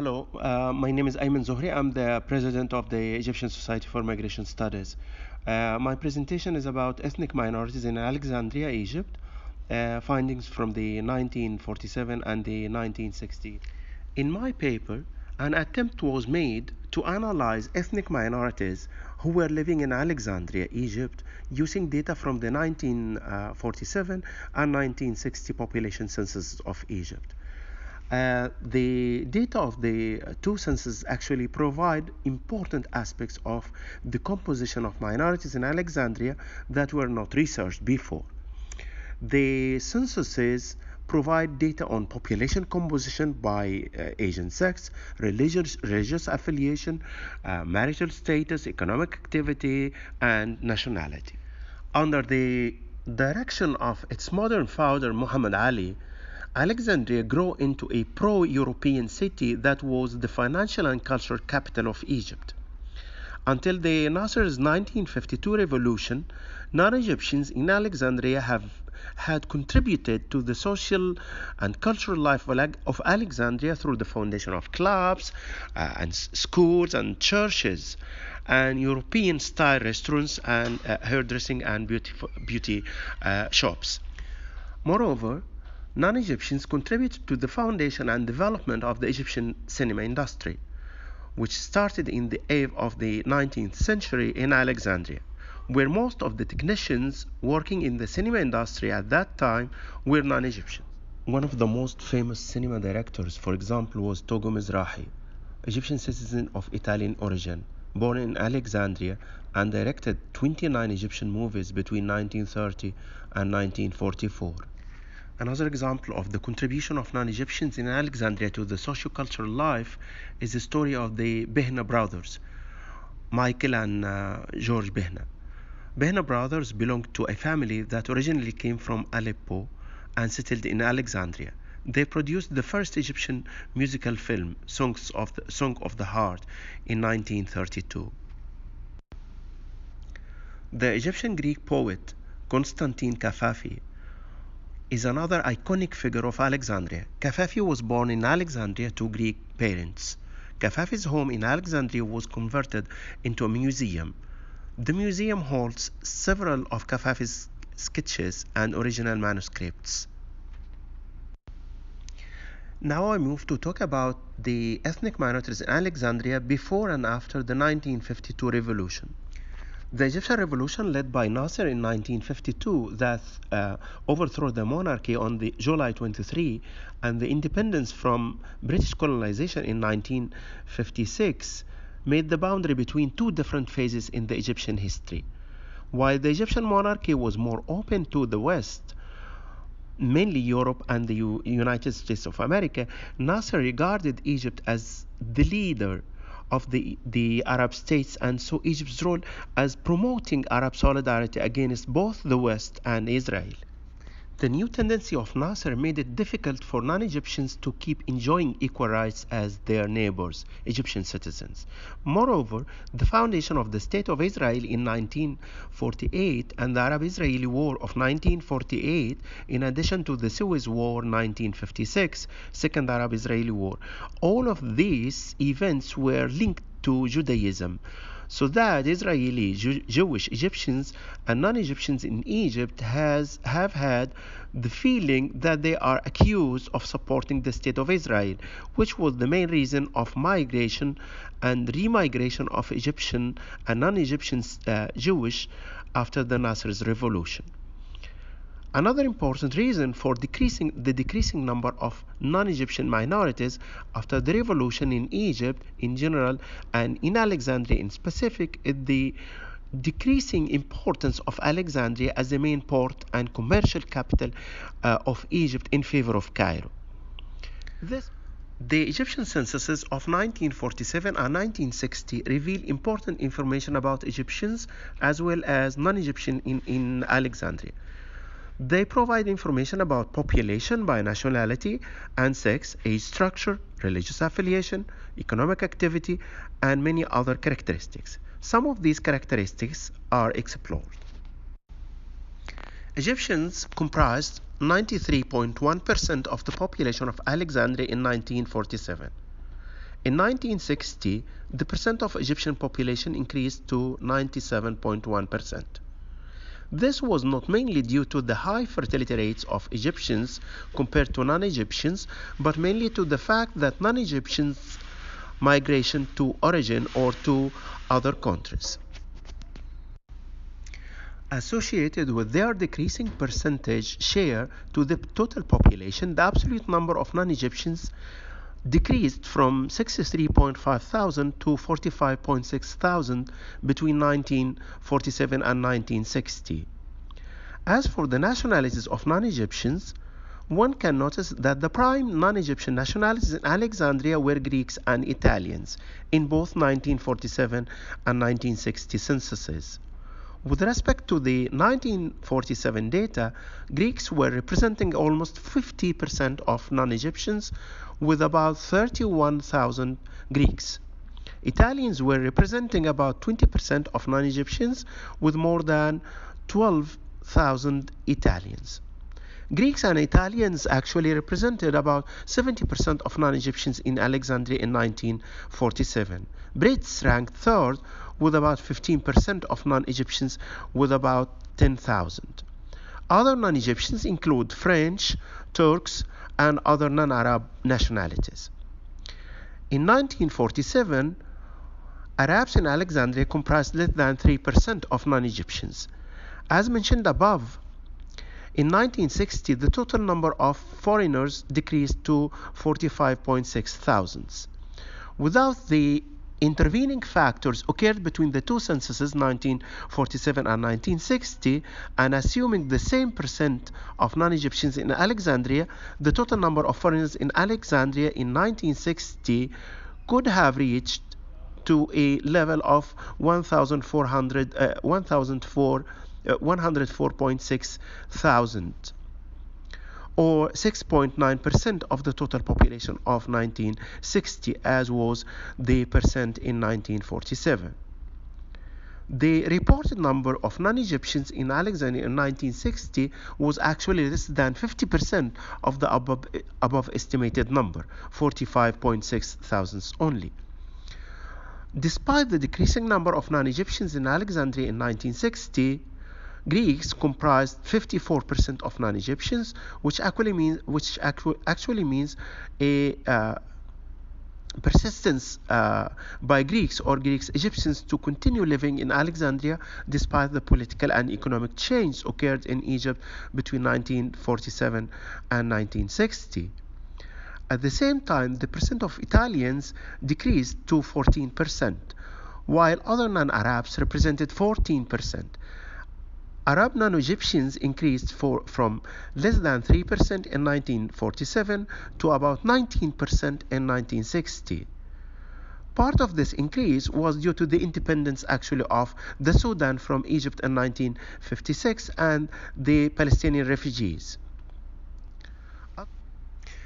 Hello, my name is Ayman Zohry. I'm the president of the Egyptian Society for Migration Studies. My presentation is about ethnic minorities in Alexandria, Egypt, findings from the 1947 and the 1960. In my paper, an attempt was made to analyze ethnic minorities who were living in Alexandria, Egypt, using data from the 1947 and 1960 population censuses of Egypt. The data of the two censuses actually provide important aspects of the composition of minorities in Alexandria that were not researched before. The censuses provide data on population composition by age and sex, religious affiliation, marital status, economic activity, and nationality. Under the direction of its modern founder Muhammad Ali, Alexandria grew into a pro-European city that was the financial and cultural capital of Egypt. Until the Nasser's 1952 revolution, non-Egyptians in Alexandria had contributed to the social and cultural life of Alexandria through the foundation of clubs and schools and churches and European-style restaurants and hairdressing and beauty shops. Moreover, non-Egyptians contributed to the foundation and development of the Egyptian cinema industry, which started in the eve of the 19th century in Alexandria, where most of the technicians working in the cinema industry at that time were non-Egyptians. One of the most famous cinema directors, for example, was Togo Mizrahi, Egyptian citizen of Italian origin, born in Alexandria and directed 29 Egyptian movies between 1930 and 1944. Another example of the contribution of non-Egyptians in Alexandria to the socio-cultural life is the story of the Behna brothers, Michael and George Behna. Behna brothers belonged to a family that originally came from Aleppo and settled in Alexandria. They produced the first Egyptian musical film, Song of the Heart, in 1932. The Egyptian Greek poet Constantine Kafafi is another iconic figure of Alexandria. Kafafi was born in Alexandria to Greek parents. Kafafi's home in Alexandria was converted into a museum. The museum holds several of Kafafi's sketches and original manuscripts. Now I move to talk about the ethnic minorities in Alexandria before and after the 1952 revolution. The Egyptian revolution led by Nasser in 1952 that overthrew the monarchy on the July 23 and the independence from British colonization in 1956 made the boundary between two different phases in the Egyptian history. While the Egyptian monarchy was more open to the West, mainly Europe and the United States of America, Nasser regarded Egypt as the leader of the Arab states and saw Egypt's role as promoting Arab solidarity against both the West and Israel. The new tendency of Nasser made it difficult for non-Egyptians to keep enjoying equal rights as their neighbors, Egyptian citizens. Moreover, the foundation of the State of Israel in 1948 and the Arab-Israeli War of 1948, in addition to the Suez War 1956, Second Arab-Israeli War, all of these events were linked to Judaism, so that Israeli, Jewish, Egyptians, and non-Egyptians in Egypt have had the feeling that they are accused of supporting the State of Israel, which was the main reason of migration and remigration of Egyptian and non-Egyptian Jewish after the Nasser's revolution. Another important reason for the decreasing number of non-Egyptian minorities after the revolution in Egypt in general and in Alexandria in specific is the decreasing importance of Alexandria as the main port and commercial capital of Egypt in favor of Cairo. The Egyptian censuses of 1947 and 1960 reveal important information about Egyptians as well as non-Egyptian in Alexandria. They provide information about population by nationality and sex, age structure, religious affiliation, economic activity, and many other characteristics. Some of these characteristics are explored. Egyptians comprised 93.1% of the population of Alexandria in 1947. In 1960, the percent of Egyptian population increased to 97.1%. This was not mainly due to the high fertility rates of Egyptians compared to non-Egyptians, but mainly to the fact that non-Egyptians migration to origin or to other countries. Associated with their decreasing percentage share to the total population, the absolute number of non-Egyptians decreased from 63.5 thousand to 45.6 thousand between 1947 and 1960. As for the nationalities of non-Egyptians, one can notice that the prime non-Egyptian nationalities in Alexandria were Greeks and Italians in both 1947 and 1960 censuses. With respect to the 1947 data, Greeks were representing almost 50% of non-Egyptians, with about 31,000 Greeks. Italians were representing about 20% of non-Egyptians, with more than 12,000 Italians. Greeks and Italians actually represented about 70% of non-Egyptians in Alexandria in 1947. Brits ranked third with about 15% of non-Egyptians, with about 10,000. Other non-Egyptians include French, Turks, and other non-Arab nationalities. In 1947, Arabs in Alexandria comprised less than 3% of non-Egyptians. As mentioned above, in 1960, the total number of foreigners decreased to 45.6 thousand. Without the intervening factors occurred between the two censuses, 1947 and 1960, and assuming the same percent of non-Egyptians in Alexandria, the total number of foreigners in Alexandria in 1960 could have reached to a level of 104.6 thousand, or 6.9% of the total population of 1960, as was the percent in 1947. The reported number of non-Egyptians in Alexandria in 1960 was actually less than 50% of the above estimated number, 45.6 thousand only. Despite the decreasing number of non-Egyptians in Alexandria in 1960, Greeks comprised 54% of non-Egyptians, which actually means a persistence by Greeks or Greeks Egyptians to continue living in Alexandria despite the political and economic change occurred in Egypt between 1947 and 1960. At the same time, the percent of Italians decreased to 14%, while other non-Arabs represented 14%. Arab non-Egyptians increased from less than 3% in 1947 to about 19% in 1960. Part of this increase was due to the independence actually of the Sudan from Egypt in 1956 and the Palestinian refugees.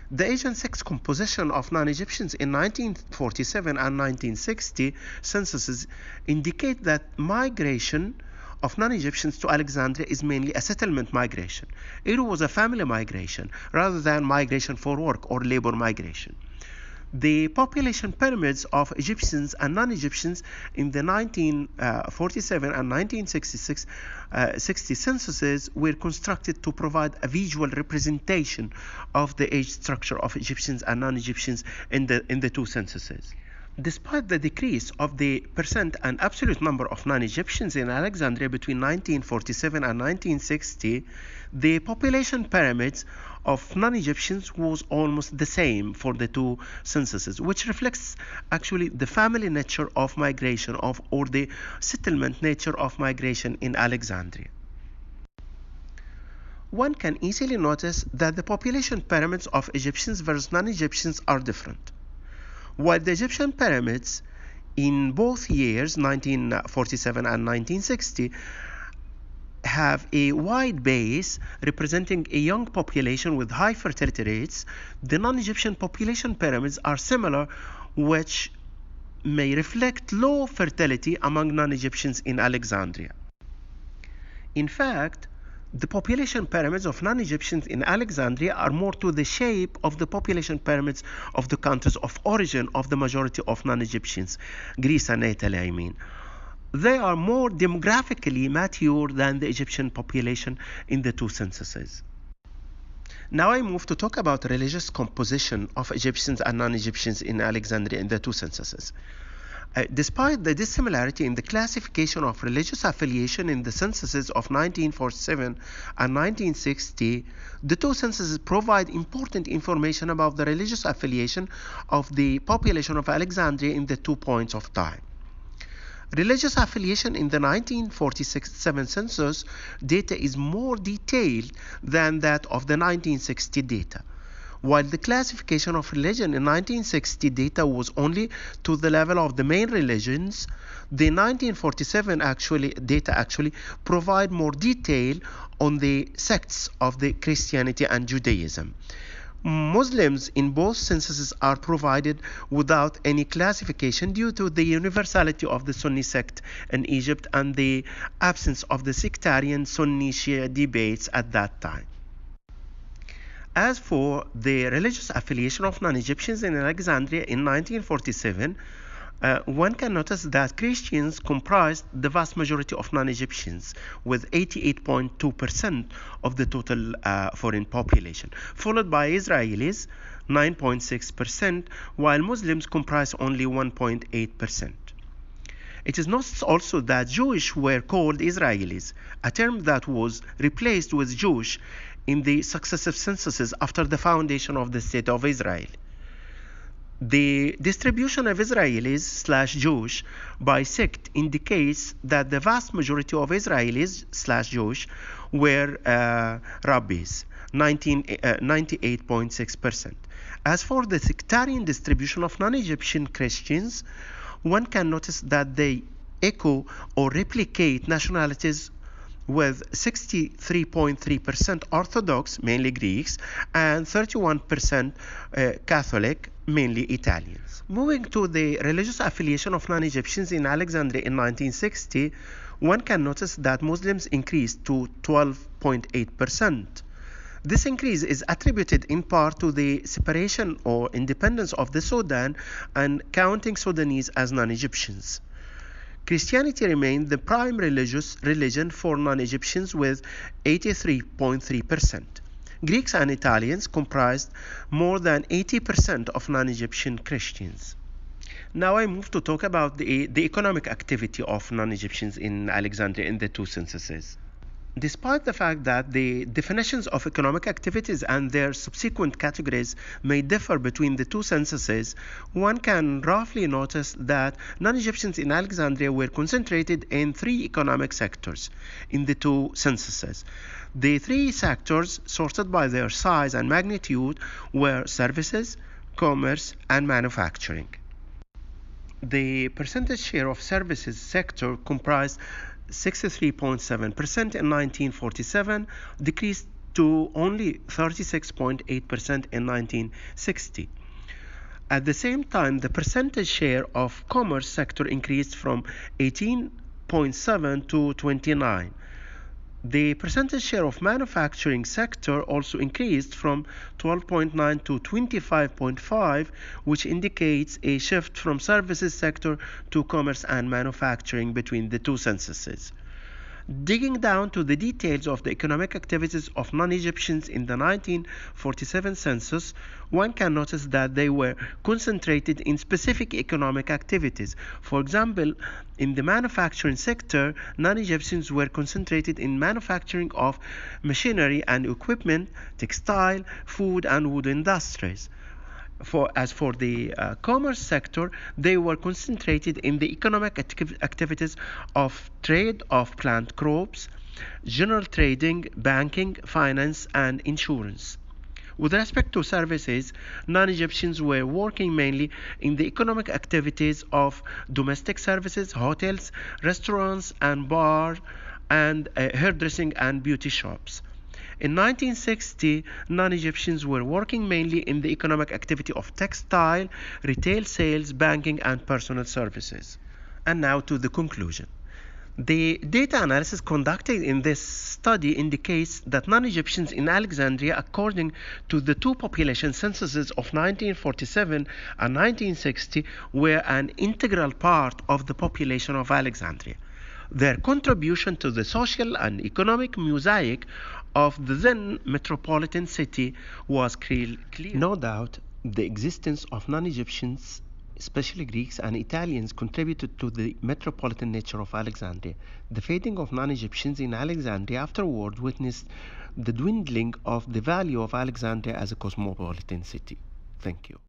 The age and sex composition of non-Egyptians in 1947 and 1960 censuses indicate that migration of non-Egyptians to Alexandria is mainly a settlement migration. It was a family migration rather than migration for work or labor migration. The population pyramids of Egyptians and non-Egyptians in the 1947 and 1960 censuses were constructed to provide a visual representation of the age structure of Egyptians and non-Egyptians in the two censuses. Despite the decrease of the percent and absolute number of non-Egyptians in Alexandria between 1947 and 1960, the population pyramids of non-Egyptians was almost the same for the two censuses, which reflects actually the family nature of migration or the settlement nature of migration in Alexandria. One can easily notice that the population pyramids of Egyptians versus non-Egyptians are different. While the Egyptian pyramids in both years, 1947 and 1960, have a wide base representing a young population with high fertility rates, the non-Egyptian population pyramids are similar, which may reflect low fertility among non-Egyptians in Alexandria. In fact, The population pyramids of non-Egyptians in Alexandria are more to the shape of the population pyramids of the countries of origin of the majority of non-Egyptians, Greece and Italy, I mean. They are more demographically mature than the Egyptian population in the two censuses. Now I move to talk about religious composition of Egyptians and non-Egyptians in Alexandria in the two censuses. Despite the dissimilarity in the classification of religious affiliation in the censuses of 1947 and 1960, the two censuses provide important information about the religious affiliation of the population of Alexandria in the 2 points of time. Religious affiliation in the 1947 census data is more detailed than that of the 1960 data. While the classification of religion in 1960 data was only to the level of the main religions, the 1947 data actually provide more detail on the sects of the Christianity and Judaism. Muslims in both censuses are provided without any classification due to the universality of the Sunni sect in Egypt and the absence of the sectarian Sunni-Shia debates at that time. As for the religious affiliation of non-Egyptians in Alexandria in 1947, one can notice that Christians comprised the vast majority of non-Egyptians with 88.2% of the total foreign population, followed by Israelis 9.6%, while Muslims comprised only 1.8%. It is noticed also that Jewish were called Israelis, a term that was replaced with Jewish in the successive censuses after the foundation of the State of Israel. The distribution of Israelis/Jewish by sect indicates that the vast majority of Israelis/Jewish were rabbis, 98.6%. As for the sectarian distribution of non-Egyptian Christians, one can notice that they echo or replicate nationalities with 63.3% Orthodox, mainly Greeks, and 31% Catholic, mainly Italians. Moving to the religious affiliation of non-Egyptians in Alexandria in 1960, one can notice that Muslims increased to 12.8%. This increase is attributed in part to the separation or independence of the Sudan and counting Sudanese as non-Egyptians. Christianity remained the prime religion for non-Egyptians with 83.3%. Greeks and Italians comprised more than 80% of non-Egyptian Christians. Now I move to talk about the economic activity of non-Egyptians in Alexandria in the two censuses. Despite the fact that the definitions of economic activities and their subsequent categories may differ between the two censuses, one can roughly notice that non-Egyptians in Alexandria were concentrated in 3 economic sectors in the two censuses. The 3 sectors, sorted by their size and magnitude, were services, commerce, and manufacturing. The percentage share of services sector comprised 63.7% in 1947, decreased to only 36.8% in 1960. At the same time, the percentage share of commerce sector increased from 18.7 to 29. The percentage share of manufacturing sector also increased from 12.9 to 25.5, which indicates a shift from services sector to commerce and manufacturing between the two censuses. Digging down to the details of the economic activities of non-Egyptians in the 1947 census, one can notice that they were concentrated in specific economic activities. For example, in the manufacturing sector, non-Egyptians were concentrated in manufacturing of machinery and equipment, textile, food, and wood industries. As for the commerce sector, they were concentrated in the economic activities of trade of plant crops, general trading, banking, finance, and insurance. With respect to services, non-Egyptians were working mainly in the economic activities of domestic services, hotels, restaurants, and bars, and hairdressing and beauty shops. In 1960, non-Egyptians were working mainly in the economic activity of textile, retail sales, banking, and personal services. And now to the conclusion. The data analysis conducted in this study indicates that non-Egyptians in Alexandria, according to the two population censuses of 1947 and 1960, were an integral part of the population of Alexandria. Their contribution to the social and economic mosaic of the then metropolitan city was clear. No doubt, the existence of non-Egyptians, especially Greeks and Italians, contributed to the metropolitan nature of Alexandria. The fading of non-Egyptians in Alexandria afterward witnessed the dwindling of the value of Alexandria as a cosmopolitan city. Thank you.